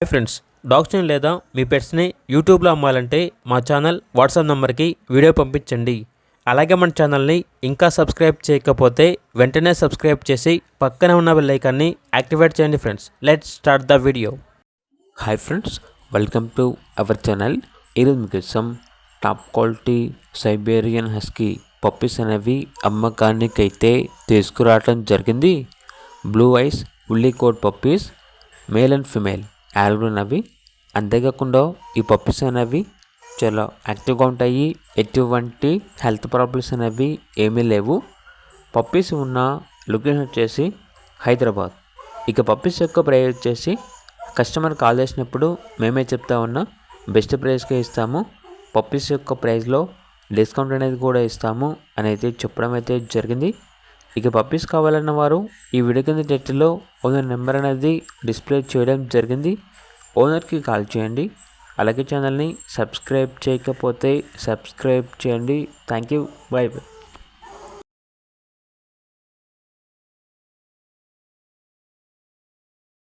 Hi friends, డాగ్స్ని లేదా మీ పెట్స్ని యూట్యూబ్లో అమ్మాలంటే మా ఛానల్ వాట్సాప్ నెంబర్కి వీడియో పంపించండి. అలాగే మన ఛానల్ని ఇంకా సబ్స్క్రైబ్ చేయకపోతే వెంటనే సబ్స్క్రైబ్ చేసి పక్కనే ఉన్న బెల్ ఐకాన్ని యాక్టివేట్ చేయండి. Friends, let's start the video. Hi friends, welcome to our channel. ఈరోజు మీకోసం top quality Siberian husky puppies అనేవి అమ్మకానికైతే తీసుకురావడం జరిగింది. Blue eyes woolly coat puppies, male and female యాలుగున్నవి. అంతేకాకుండా ఈ పప్పీస్ అనేవి చాలా యాక్టివ్గా ఉంటాయి. ఎటువంటి హెల్త్ ప్రాబ్లమ్స్ అనేవి ఏమీ లేవు. పప్పీస్ ఉన్న లొకేషన్ వచ్చేసి హైదరాబాద్. ఇక పప్పీస్ యొక్క ప్రైస్ వచ్చేసి కస్టమర్ కాల్ చేసినప్పుడు మేమే చెప్తా ఉన్నా బెస్ట్ ప్రైస్కే ఇస్తాము. పప్పీస్ యొక్క ప్రైస్లో డిస్కౌంట్ అనేది కూడా ఇస్తాము అని అయితే చెప్పడం అయితే జరిగింది. ఇక పప్పీస్ కావాలన్న వారు ఈ వీడియో కింద టైటిల్లో ఓనర్ నెంబర్ అనేది డిస్ప్లే చేయడం జరిగింది. ఓనర్కి కాల్ చేయండి. అలాగే ఛానల్ని సబ్స్క్రైబ్ చేయకపోతే సబ్స్క్రైబ్ చేయండి. Thank you. By by.